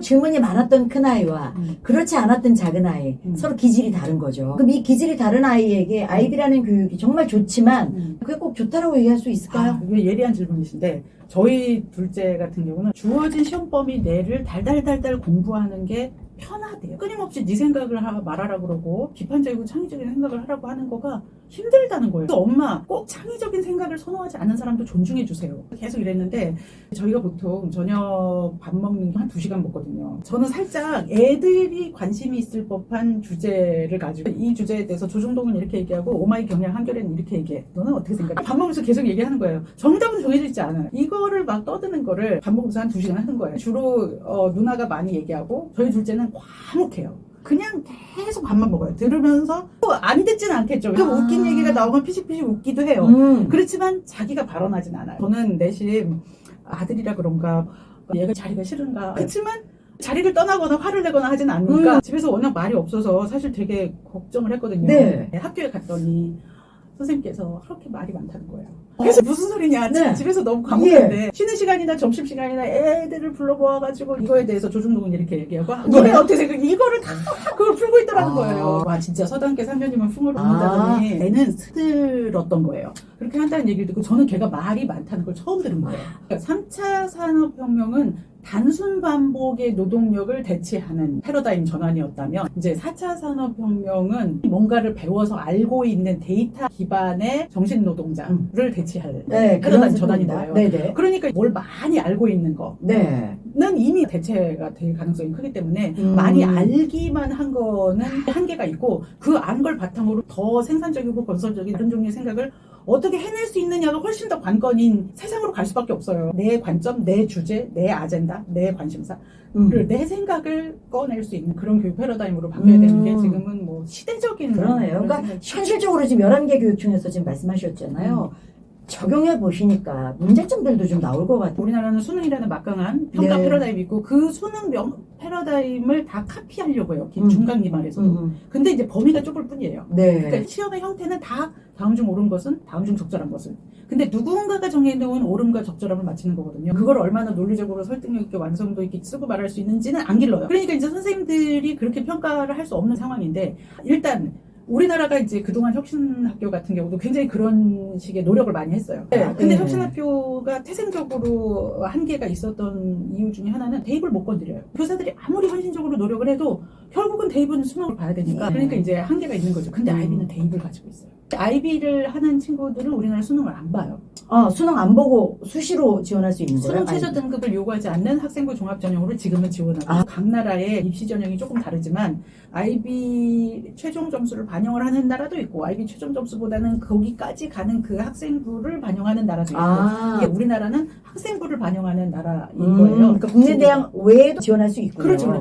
질문이 많았던 큰아이와 그렇지 않았던 작은아이 서로 기질이 다른 거죠. 그럼 이 기질이 다른 아이에게 아이디라는 교육이 정말 좋지만 그게 꼭 좋다라고 얘기할 수 있을까요? 이게 예리한 질문이신데 저희 둘째 같은 경우는 주어진 시험 범위 내를 달달달달 공부하는 게 편하대요. 끊임없이 네 생각을 말하라고 그러고 비판적이고 창의적인 생각을 하라고 하는 거가 힘들다는 거예요. 또 엄마 꼭 창의적인 생각을 선호하지 않는 사람도 존중해 주세요. 계속 이랬는데 저희가 보통 저녁 밥 먹는 게 한 2시간 먹거든요. 저는 살짝 애들이 관심이 있을 법한 주제를 가지고 이 주제에 대해서 조중동은 이렇게 얘기하고 오마이 경향 한겨레는 이렇게 얘기해. 너는 어떻게 생각해? 밥 먹으면서 계속 얘기하는 거예요. 정답은 정해져 있지 않아요. 이거를 막 떠드는 거를 밥 먹으면서 한 2시간 하는 거예요. 주로 누나가 많이 얘기하고 저희 둘째는 과묵해요. 그냥 계속 밥만 먹어요. 들으면서 안 듣지는 않겠죠. 웃긴 얘기가 나오면 피식피식 웃기도 해요. 그렇지만 자기가 발언하진 않아요. 저는 내심 아들이라 그런가 얘가 자리가 싫은가. 그렇지만 자리를 떠나거나 화를 내거나 하진 않으니까 집에서 워낙 말이 없어서 사실 되게 걱정을 했거든요. 네. 학교에 갔더니 선생님께서 그렇게 말이 많다는 거예요. 그래서 무슨 소리냐. 네. 집에서 너무 과묵한데 쉬는 시간이나 점심시간이나 애들을 불러 모아가지고 이거에 대해서 조중동은 이렇게 얘기하고 너네 어떻게 생각해? 이거를 다 그걸 풀고 있더라는 거예요. 와 진짜 서당계 3년이면 풍을 얻는다더니 애는 스들었던 거예요. 그렇게 한다는 얘기를 듣고 저는 걔가 말이 많다는 걸 처음 들은 거예요. 3차 산업혁명은 단순 반복의 노동력을 대체하는 패러다임 전환이었다면 이제 4차 산업혁명은 뭔가를 배워서 알고 있는 데이터 기반의 정신노동자를 대체할 패러다임 전환인 거예요. 네네. 그러니까 뭘 많이 알고 있는 거는 이미 대체가 될 가능성이 크기 때문에 많이 알기만 한 거는 한계가 있고 그 안 걸 바탕으로 더 생산적이고 건설적인 다른 종류의 생각을 어떻게 해낼 수 있느냐가 훨씬 더 관건인 세상으로 갈 수밖에 없어요. 내 관점, 내 주제, 내 아젠다, 내 관심사를 내 생각을 꺼낼 수 있는 그런 교육 패러다임으로 바뀌어야 되는 게 지금은 뭐 시대적인 그러네요. 그러니까 현실적으로 지금 11개 교육 중에서 지금 말씀하셨잖아요. 적용해 보시니까 문제점들도 좀 나올 것 같아요. 우리나라는 수능이라는 막강한 평가 패러다임이 있고 그 수능 패러다임을 다 카피하려고 해요. 중간 기말에서도. 근데 이제 범위가 좁을 뿐이에요. 그러니까 시험의 형태는 다 다음 중 옳은 것은 다음 중 적절한 것은. 근데 누군가가 정해놓은 옳음과 적절함을 맞추는 거거든요. 그걸 얼마나 논리적으로 설득력 있게 완성도 있게 쓰고 말할 수 있는지는 안 길러요. 그러니까 이제 선생님들이 그렇게 평가를 할 수 없는 상황인데 일단 우리나라가 이제 그동안 혁신학교 같은 경우도 굉장히 그런 식의 노력을 많이 했어요. 근데 혁신학교가 태생적으로 한계가 있었던 이유 중에 하나는 대입을 못 건드려요. 교사들이 아무리 헌신적으로 노력을 해도 결국은 대입은 수능을 봐야 되니까. 그러니까 이제 한계가 있는 거죠. 근데 아이비는 대입을 가지고 있어요. 아이비를 하는 친구들은 우리나라 수능을 안 봐요. 수능 안 보고 수시로 지원할 수 있는 거예요? 수능 최저 등급을 요구하지 않는 학생부 종합 전형으로 지금은 지원하고 각 나라의 입시 전형이 조금 다르지만 아이비 최종 점수를 반영을 하는 나라도 있고 아이비 최종 점수보다는 거기까지 가는 그 학생부를 반영하는 나라도 있고 이게 우리나라는 학생부를 반영하는 나라인 거예요. 그러니까 국내대학 외에도 지원할 수 있고요. 그렇죠.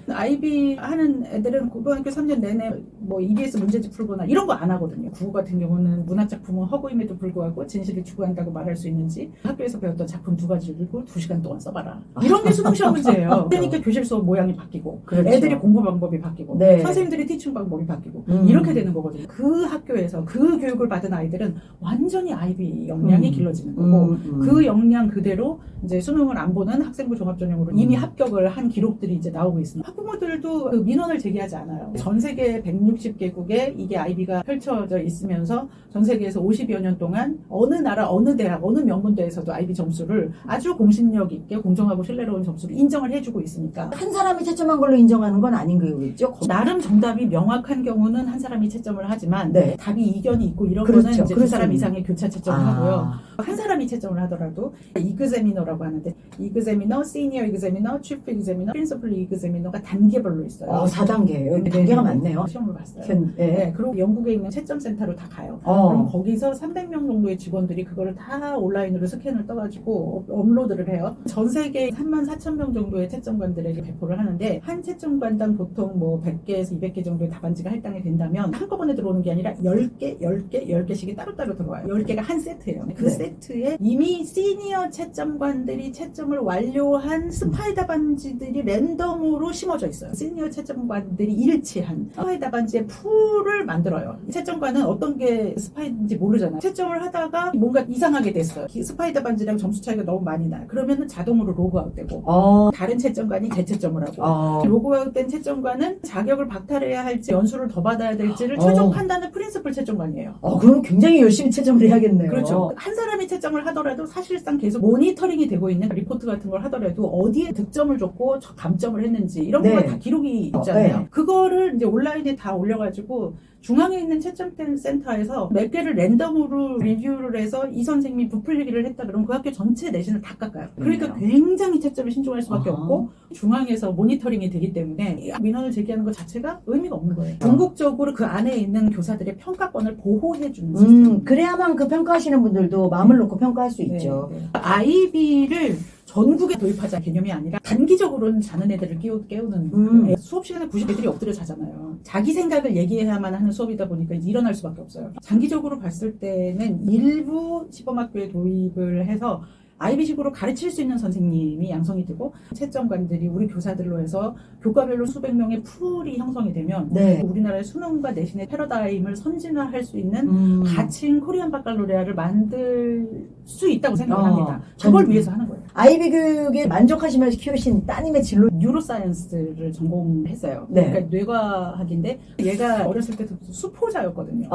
아이비 하는 애들은 고등학교 3년 내내 뭐 EBS 문제집 풀거나 이런 거 안 하거든요. 국어 같은 경우는 문학작품은 허구임에도 불구하고 진실을 추구한다고 말할 수 있는지 학교에서 배웠던 작품 2가지를 읽고 2시간 동안 써봐라. 이런 게 수능시험 문제예요. 그러니까 교실 수업 모양이 바뀌고 애들이 공부 방법이 바뀌고 선생님들이 티칭 방법이 바뀌고 이렇게 되는 거거든요. 그 학교에서 그 교육을 받은 아이들은 완전히 아이비 역량이 길러지는 거고 그 역량 그대로 이제 수능을 안 보는 학생부 종합전형으로 이미 합격을 한 기록들이 이제 나오고 있습니다. 학부모들도 그 민원을 제기하지 않아요. 전 세계 160개국에 이게 아이비가 펼쳐져 있으면서 전 세계에서 50여 년 동안 어느 나라, 어느 대학, 어느 명문대에서도 아이비 점수를 아주 공신력 있게 공정하고 신뢰로운 점수를 인정을 해주고 있으니까 한 사람이 채점한 걸로 인정하는 건 아닌 거겠죠? 나름 정답이 명확한 경우는 한 사람이 채점을 하지만 답이 이견이 있고 이런 거는 이제 두 사람 이상의 교차 채점을 하고요. 한 사람이 채점을 하더라도 이그제미너라고 하는데 이그제미너, 시니어 이그제미너, 치프 이그제미너, 프린시플 이그제미너가 단계별로 있어요. 4단계. 단계가 많네요. 시험을 봤어요. 그리고 영국에 있는 채점센터로 다 가요. 그럼 거기서 300명 정도의 직원들이 그거를 다 온라인으로 스캔을 떠가지고 업로드를 해요. 전 세계 34,000명 정도의 채점관들에게 배포를 하는데 한 채점관당 보통 뭐 100개에서 200개 정도의 답안지가 할당이 된다면 한꺼번에 들어오는 게 아니라 10개, 10개, 10개씩이 따로따로 들어와요. 10개가 한 세트예요. 그 세트에 이미 시니어 채점관들이 채점을 완료한 스파이 답안지들이 랜덤으로 심어져 있어요. 시니어 채점관들이 일치한 스파이 답안지의 풀을 만들어요. 채점관은 어떤 게 스파이인지 모르잖아요. 채점을 하다가 뭔가 이상하게 됐어요. 스파이더 반지랑 점수 차이가 너무 많이 나요. 그러면은 자동으로 로그아웃 되고 다른 채점관이 재채점을 하고 로그아웃된 채점관은 자격을 박탈해야 할지 연수를 더 받아야 될지를 최종 판단은 프린시플 채점관이에요. 그럼 굉장히 열심히 채점을 해야겠네요. 그렇죠. 한 사람이 채점을 하더라도 사실상 계속 모니터링이 되고 있는 리포트 같은 걸 하더라도 어디에 득점을 줬고 감점을 했는지 이런 네. 거가 다 기록이 있잖아요. 네. 그거를 이제 온라인에 다 올려가지고 중앙에 있는 채점 센터에서 몇 개를 랜덤으로 리뷰를 해서 이 선생님이 부풀리기를 했다 그러면 그 학교 전체 내신을 다 깎아요. 그러니까 굉장히 채점에 신중할 수밖에 없고 중앙에서 모니터링이 되기 때문에 민원을 제기하는 것 자체가 의미가 없는 거예요. 궁극적으로 그 안에 있는 교사들의 평가권을 보호해주는 시스템. 그래야만 그 평가하시는 분들도 마음을 놓고 평가할 수 있죠. 네. 아이비를 전국에 도입하자 개념이 아니라 단기적으로는 자는 애들을 깨우는 수업 시간에 90애들이 엎드려 자잖아요. 자기 생각을 얘기해야만 하는 수업이다 보니까 일어날 수밖에 없어요. 장기적으로 봤을 때는 일부 시범학교에 도입을 해서 아이비식으로 가르칠 수 있는 선생님이 양성이 되고 채점관들이 우리 교사들로 해서 교과별로 수백 명의 풀이 형성이 되면 네. 우리나라의 수능과 내신의 패러다임을 선진화할 수 있는 가칭 코리안 바칼로레아를 만들 수 있다고 생각을 합니다. 그걸 위해서 하는 거예요. 아이비 교육에 만족하시면서 키우신 따님의 진로 뉴로사이언스를 전공했어요. 네. 그러니까 뇌과학인데 얘가 어렸을 때부터 수포자였거든요.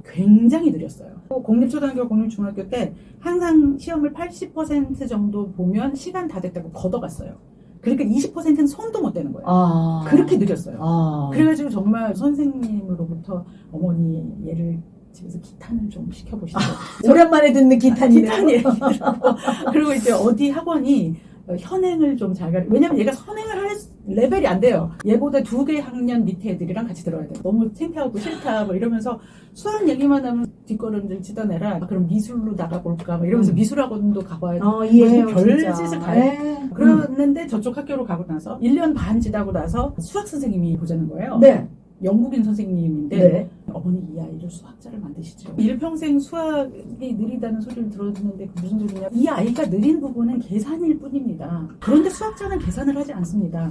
굉장히 느렸어요. 공립초등학교, 공립중학교 때 항상 시험을 80% 정도 보면 시간 다 됐다고 걷어갔어요. 그러니까 20%는 손도 못 대는 거예요. 그렇게 느렸어요. 그래가지고 정말 선생님으로부터 어머니 얘를 집에서 기타는 좀 시켜보시죠. 오랜만에 듣는 기타니네요. 기타 얘기 그리고 이제 어디 학원이 현행을 좀 잘 가르쳐. 왜냐면 얘가 선행을 할 레벨이 안 돼요. 얘보다 2개 학년 밑에 애들이랑 같이 들어야 돼요. 너무 창피하고 싫다 뭐 이러면서 수학 얘기만 하면 뒷걸음질 치던 애라 그럼 미술로 나가볼까 뭐 이러면서 미술학원도 가봐야 돼. 이해해요. 별짓을 다 해. 네. 그러는데 저쪽 학교로 가고 나서 1년 반 지나고 나서 수학 선생님이 보자는 거예요. 네. 영국인 선생님인데 네. 어머니 이 아이를 수학자를 만드시죠. 일평생 수학이 느리다는 소리를 들었는데 그 무슨 소리냐. 이 아이가 느린 부분은 계산일 뿐입니다. 그런데 수학자는 계산을 하지 않습니다.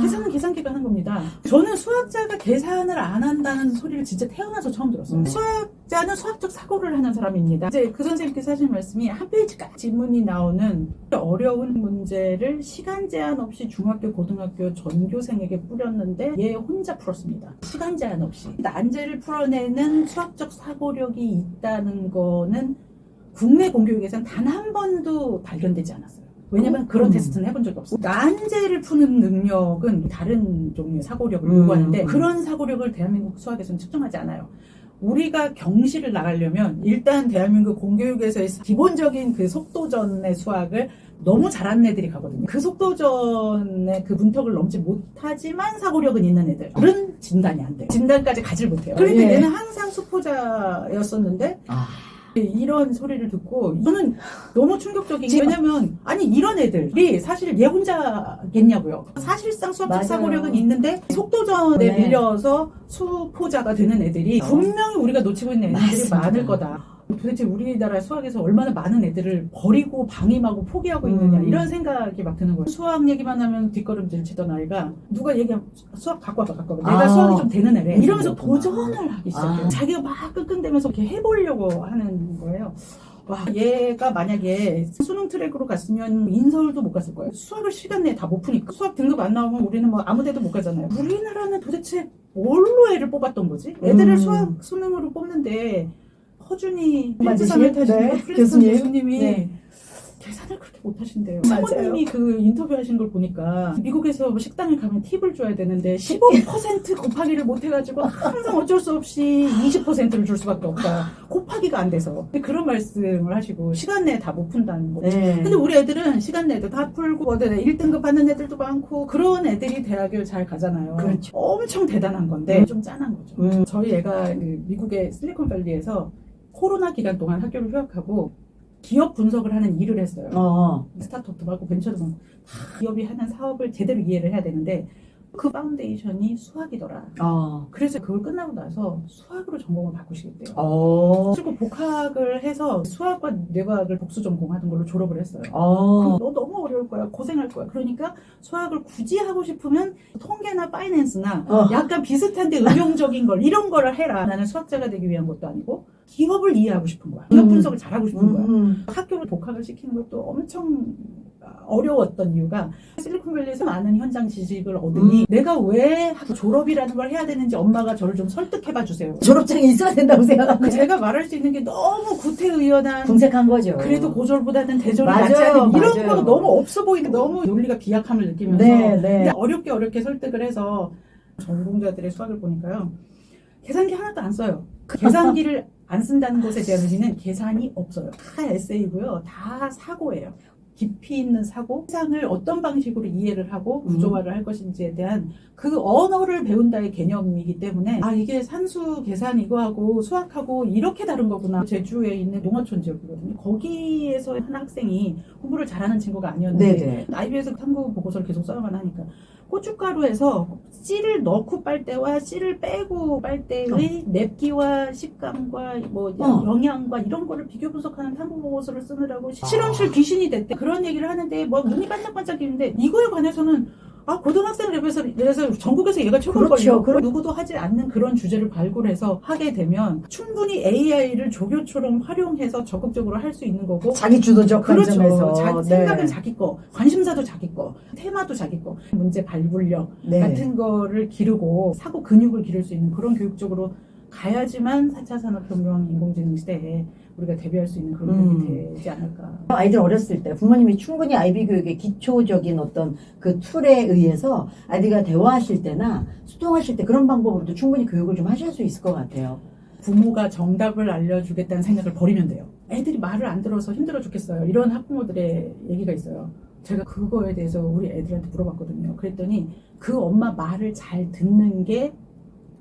계산은 계산기가 하는 겁니다. 저는 수학자가 계산을 안 한다는 소리를 진짜 태어나서 처음 들었어요. 수학자는 수학적 사고를 하는 사람입니다. 이제 그 선생님께서 하신 말씀이 한 페이지까지 질문이 나오는 어려운 문제를 시간 제한 없이 중학교, 고등학교 전교생에게 뿌렸는데 얘 혼자 풀었습니다. 시간 제한 없이. 난제를 풀어내는 수학적 사고력이 있다는 거는 국내 공교육에서는 단 한 번도 발견되지 않았어요. 왜냐면 그런 테스트는 해본 적이 없어요. 난제를 푸는 능력은 다른 종류의 사고력을 요구하는데 그런 사고력을 대한민국 수학에서는 측정하지 않아요. 우리가 경시를 나가려면 일단 대한민국 공교육에서의 기본적인 그 속도전의 수학을 너무 잘하는 애들이 가거든요. 그 속도전의 그 문턱을 넘지 못하지만 사고력은 있는 애들은 진단이 안 돼요. 진단까지 가질 못해요. 그러니까 얘는 항상 수포자였었는데 이런 소리를 듣고 저는 너무 충격적인 게 왜냐면 아니 이런 애들이 사실 얘 혼자겠냐고요. 사실상 수학적 사고력은 있는데 속도전에 밀려서 수포자가 되는 애들이 분명히 우리가 놓치고 있는 애들이 많을 거다. 도대체 우리나라 수학에서 얼마나 많은 애들을 버리고 방임하고 포기하고 있느냐 이런 생각이 막 드는 거예요. 수학 얘기만 하면 뒷걸음질 치던 아이가 누가 얘기하면 수학 갖고 와봐 내가 수학이 좀 되는 애래 이러면서 도전을 하기 시작해요. 자기가 막 끙끙대면서 이렇게 해보려고 하는 거예요. 와, 얘가 만약에 수능 트랙으로 갔으면 인서울도 못 갔을 거예요. 수학을 시간 내에 다 못 푸니까. 수학 등급 안 나오면 우리는 뭐 아무 데도 못 가잖아요. 우리나라는 도대체 뭘로 애를 뽑았던 거지? 애들을 수학 수능으로 뽑는데 허준이 필드상을 타신 프린스턴 교수님이 계산을 그렇게 못하신대요. 사모님이 그 인터뷰하신 걸 보니까 미국에서 뭐 식당에 가면 팁을 줘야 되는데 15% 곱하기를 못해가지고 항상 어쩔 수 없이 20%를 줄 수밖에 없다. 곱하기가 안 돼서. 그런 말씀을 하시고 시간 내에 다 못 푼다는 거. 근데 우리 애들은 시간 내에도 다 풀고 1등급 받는 애들도 많고 그런 애들이 대학을 잘 가잖아요. 그렇죠. 엄청 대단한 건데 좀 짠한 거죠. 저희 애가 미국의 실리콘밸리에서 코로나 기간 동안 학교를 휴학하고 기업 분석을 하는 일을 했어요. 스타트업도 하고 벤처도 하고 기업이 하는 사업을 제대로 이해를 해야 되는데 그 파운데이션이 수학이더라. 그래서 그걸 끝나고 나서 수학으로 전공을 바꾸시겠대요. 그리고 복학을 해서 수학과 뇌과학을 복수 전공하는 걸로 졸업을 했어요. 그럼 너 너무 어려울 거야. 고생할 거야. 그러니까 수학을 굳이 하고 싶으면 통계나 파이낸스나 약간 비슷한데 응용적인 걸 이런 거를 해라. 나는 수학자가 되기 위한 것도 아니고 기업을 이해하고 싶은 거야. 기업 분석을 잘하고 싶은 거야. 학교를 복학을 시키는 것도 엄청 어려웠던 이유가 실리콘밸리에서 많은 현장 지식을 얻으니 내가 왜 졸업이라는 걸 해야 되는지 엄마가 저를 좀 설득해봐 주세요. 졸업장이 있어야 된다고 생각합니다. 제가 말할 수 있는 게 너무 구태의연한 궁색한 거죠. 그래도 고졸보다는 대졸이 맞아요, 낫지 않은 이런 맞아요. 거가 너무 없어 보이는 너무 논리가 비약함을 느끼면서 근데 어렵게 설득을 해서 전공자들의 수학을 보니까요. 계산기 하나도 안 써요. 계산기를 안 쓴다는 것에 대한 의미는 계산이 없어요. 다 에세이고요. 다 사고예요. 깊이 있는 사고, 세상을 어떤 방식으로 이해를 하고 구조화를 할 것인지에 대한 그 언어를 배운다의 개념이기 때문에 이게 산수 계산 이거하고 수학하고 이렇게 다른 거구나. 제주에 있는 농어촌 지역이거든요. 거기에서 한 학생이 공부를 잘하는 친구가 아니었는데 IB에서 탐구 보고서를 계속 써야만 하니까 고춧가루에서 씨를 넣고 빨대와 씨를 빼고 빨대의 맵기와 식감과 영양과 이런 거를 비교 분석하는 탐구 보고서를 쓰느라고 실험실 귀신이 됐대. 그런 얘기를 하는데 눈이 반짝반짝이는데 이거에 관해서는 고등학생 레벨에서 전국에서 얘가 최고일걸요. 누구도 하지 않는 그런 주제를 발굴해서 하게 되면 충분히 AI를 조교처럼 활용해서 적극적으로 할 수 있는 거고 자기 주도적 관점에서 생각은 자기 거, 관심사도 자기 거, 테마도 자기 거, 문제 발굴력 같은 거를 기르고 사고 근육을 기를 수 있는 그런 교육 쪽으로 가야지만 4차 산업혁명 인공지능 시대에 우리가 대비할 수 있는 그런 교육이 되지 않을까. 아이들 어렸을 때 부모님이 충분히 아이비 교육의 기초적인 어떤 그 툴에 의해서 아이들과 대화하실 때나 소통하실 때 그런 방법으로도 충분히 교육을 좀 하실 수 있을 것 같아요. 부모가 정답을 알려주겠다는 생각을 버리면 돼요. 애들이 말을 안 들어서 힘들어 죽겠어요. 이런 학부모들의 얘기가 있어요. 제가 그거에 대해서 우리 애들한테 물어봤거든요. 그랬더니 그 엄마 말을 잘 듣는 게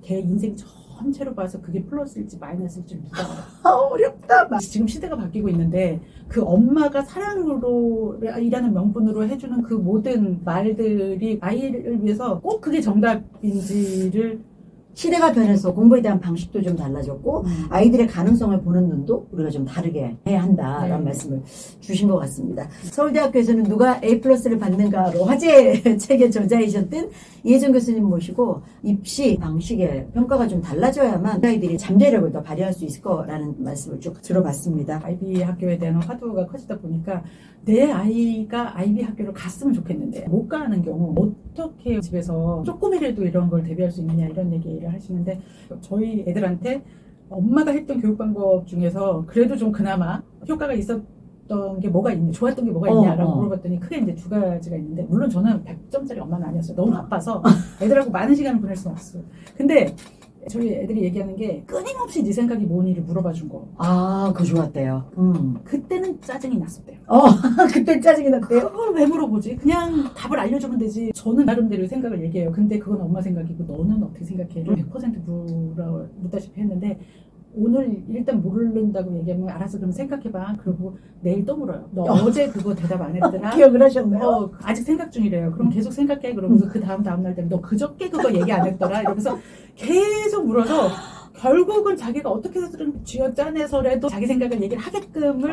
걔 인생 전체로 봐서 그게 플러스일지 마이너스일지 누가 알아. 어렵다. 지금 시대가 바뀌고 있는데 그 엄마가 사랑으로 이라는 명분으로 해주는 그 모든 말들이 아이를 위해서 꼭 그게 정답인지를 시대가 변해서 공부에 대한 방식도 좀 달라졌고 아이들의 가능성을 보는 눈도 우리가 좀 다르게 해야 한다라는 말씀을 주신 것 같습니다. 서울대학교에서는 누가 A+를 받는가로 화제의 책의 저자이셨던 이혜정 교수님 모시고 입시 방식의 평가가 좀 달라져야만 아이들이 잠재력을 더 발휘할 수 있을 거라는 말씀을 쭉 들어봤습니다. 아이비 학교에 대한 화두가 커지다 보니까 내 아이가 아이비 학교를 갔으면 좋겠는데 못 가는 경우 어떻게 집에서 조금이라도 이런 걸 대비할 수 있느냐 이런 얘기를 하시는데 저희 애들한테 엄마가 했던 교육 방법 중에서 그래도 좀 그나마 효과가 있었던 게 뭐가 있냐, 좋았던 게 뭐가 있냐라고 물어봤더니 크게 이제 두 가지가 있는데 물론 저는 100점짜리 엄마는 아니었어요. 너무 바빠서 애들하고 많은 시간을 보낼 수는 없어요. 근데 저희 애들이 얘기하는 게 끊임없이 네 생각이 뭐니를 물어봐 준 거. 그거 좋았대요. 그때는 짜증이 났었대요. 그때 짜증이 났대요? 그걸 왜 물어보지? 그냥 답을 알려주면 되지. 저는 나름대로 생각을 얘기해요. 근데 그건 엄마 생각이고 너는 어떻게 생각해? 100% 묻다시피 했는데 오늘 일단 모른다고 얘기하면 알아서 그럼 생각해봐. 그리고 내일 또 물어요. 너 어제 그거 대답 안 했더라? 기억을 하셨나요? 아직 생각 중이래요. 그럼 계속 생각해. 그러면서 그 다음날 되면 너 그저께 그거 얘기 안 했더라? 이러면서 계속 물어서 결국은 자기가 어떻게 해서든 쥐어짜내서라도 자기 생각을 얘기를 하게끔을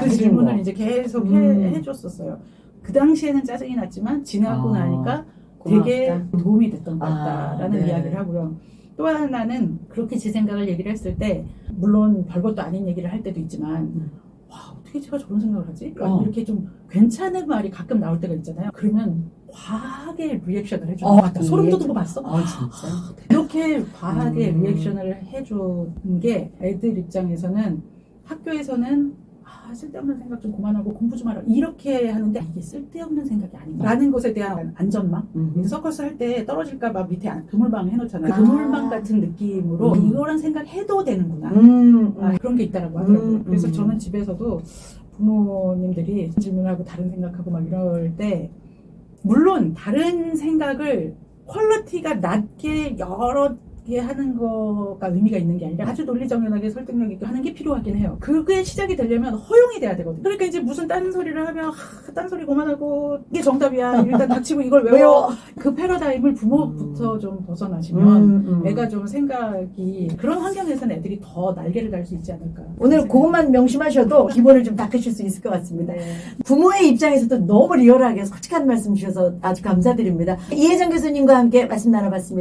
그 질문을 이제 계속 해줬었어요. 그 당시에는 짜증이 났지만 지나고 나니까 되게 도움이 됐던 것 같다라는 이야기를 하고요. 또 하나는 그렇게 제 생각을 얘기를 했을 때 물론 별것도 아닌 얘기를 할 때도 있지만 와 어떻게 제가 저런 생각을 하지? 이렇게 좀 괜찮은 말이 가끔 나올 때가 있잖아요. 그러면 과하게 리액션을 해주는 것 같다. 소름 돋은 거 봤어? 진짜? 이렇게 과하게 리액션을 해주는 게 애들 입장에서는 학교에서는 쓸데없는 생각 좀 그만하고 공부 좀 하라 이렇게 하는데 이게 쓸데없는 생각이 아닌가 라는 것에 대한 안전망. 서커스 할 때 떨어질까봐 밑에 그물망 해놓잖아요. 그물망 같은 느낌으로 이거란 생각 해도 되는구나. 그런 게 있다라고 하더라고요. 그래서 저는 집에서도 부모님들이 질문하고 다른 생각하고 막 이럴 때 물론 다른 생각을 퀄리티가 낮게 여러 있게 하는 거가 의미가 있는 게 아니라 아주 논리정연하게 설득력 있게 하는 게 필요하긴 해요. 그게 시작이 되려면 허용이 돼야 되거든요. 그러니까 이제 무슨 딴소리를 하면 딴소리 그만하고 이게 정답이야. 일단 닥치고 이걸 외워. 그 패러다임을 부모부터 좀 벗어나시면 애가 좀 생각이 그런 환경에서는 애들이 더 날개를 달 수 있지 않을까. 오늘 그것만 명심하셔도 기본을 좀 닦으실 수 있을 것 같습니다. 네. 부모의 입장에서도 너무 리얼하게 솔직한 말씀 주셔서 아주 감사드립니다. 이혜정 교수님과 함께 말씀 나눠봤습니다.